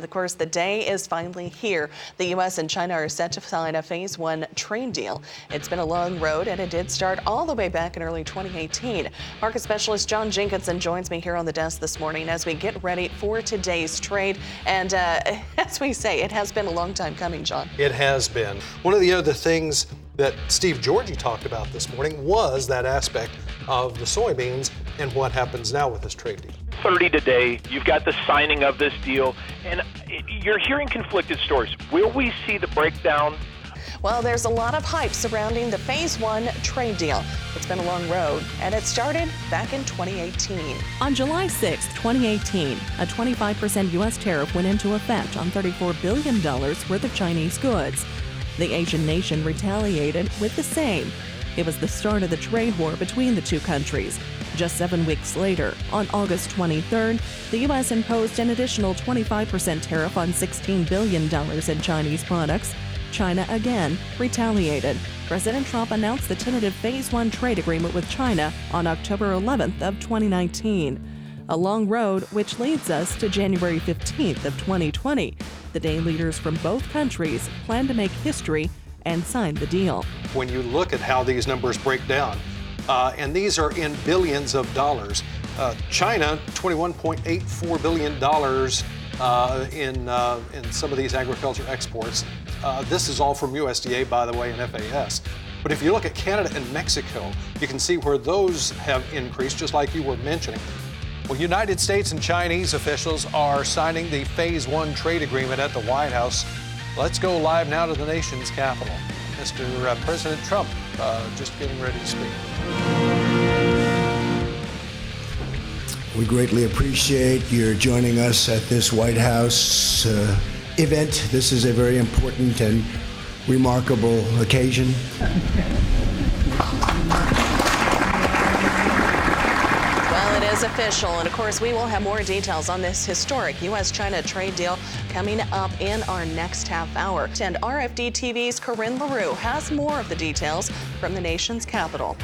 Of course, the day is finally here. The U.S. and China are set to sign a Phase 1 trade deal. It's been a long road, and it did start all the way back in early 2018. Market specialist John Jenkinson joins me here on the desk this morning as we get ready for today's trade. And as we say, it has been a long time coming, John. It has been. One of the other things that Steve Georgie talked about this morning was that aspect of the soybeans and what happens now with this trade deal. 30 today, you've got the signing of this deal, and you're hearing conflicted stories. Will we see the breakdown? Well, there's a lot of hype surrounding the Phase 1 trade deal. It's been a long road, and it started back in 2018. On July 6, 2018, a 25% U.S. tariff went into effect on $34 billion worth of Chinese goods. The Asian nation retaliated with the same. It was the start of the trade war between the two countries. Just 7 weeks later, on August 23rd, the U.S. imposed an additional 25% tariff on $16 billion in Chinese products. China again retaliated. President Trump announced the tentative Phase 1 trade agreement with China on October 11th of 2019. A long road which leads us to January 15th of 2020, the day leaders from both countries plan to make history and sign the deal. When you look at how these numbers break down, and these are in billions of dollars. China, $21.84 billion in some of these agriculture exports. This is all from USDA, by the way, and FAS. But if you look at Canada and Mexico, you can see where those have increased, just like you were mentioning. Well, United States and Chinese officials are signing the Phase 1 trade agreement at the White House. Let's go live now to the nation's capital. Mr. President Trump just getting ready to speak. We greatly appreciate your joining us at this White House event. This is a very important and remarkable occasion. Well, it is official, and of course we will have more details on this historic U.S.-China trade deal coming up in our next half hour. And RFD-TV's Corinne LaRue has more of the details from the nation's capital.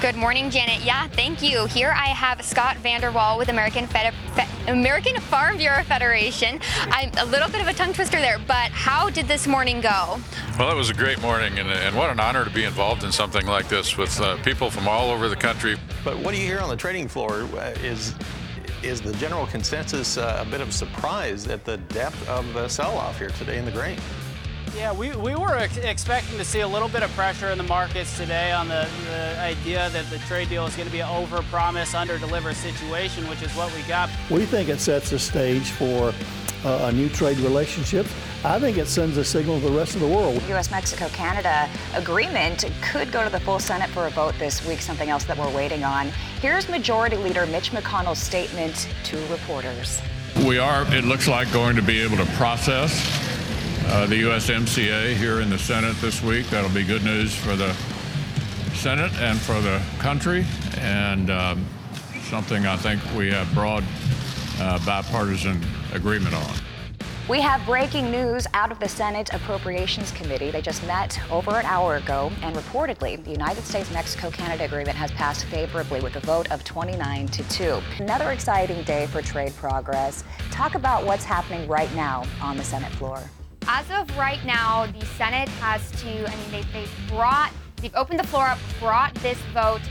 Good morning, Janet. Yeah, thank you. Here I have Scott Vanderwall with American Farm Bureau Federation. I'm a little bit of a tongue twister there, but how did this morning go? Well, it was a great morning, and what an honor to be involved in something like this with people from all over the country. But what do you hear on the trading floor? Is the general consensus a bit of surprise at the depth of the sell-off here today in the grain? Yeah, we were expecting to see a little bit of pressure in the markets today on the idea that the trade deal is going to be an over-promise, under-deliver situation, which is what we got. We think it sets the stage for a new trade relationship. I think it sends a signal to the rest of the world. U.S.-Mexico-Canada agreement could go to the full Senate for a vote this week, something else that we're waiting on. Here's Majority Leader Mitch McConnell's statement to reporters. We are, it looks like, going to be able to process the USMCA here in the Senate this week. That'll be good news for the Senate and for the country, and something I think we have broad bipartisan agreement on. We have breaking news out of the Senate Appropriations Committee. They just met over an hour ago, and reportedly, the United States-Mexico-Canada agreement has passed favorably with a vote of 29-2. Another exciting day for trade progress. Talk about what's happening right now on the Senate floor. As of right now, the Senate has to, they've opened the floor up, brought this vote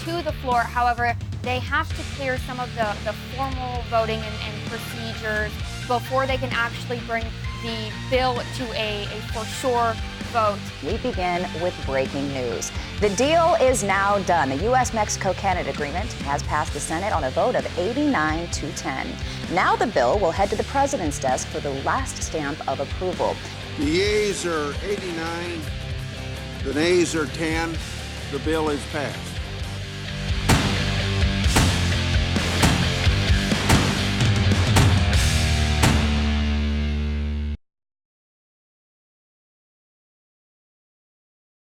to the floor. However, they have to clear some of the formal voting and procedures before they can actually bring the bill to a for sure vote. We begin with breaking news. The deal is now done. The U.S.-Mexico-Canada agreement has passed the Senate on a vote of 89-10. Now the bill will head to the president's desk for the last stamp of approval. The yeas are 89, the nays are 10. The bill is passed.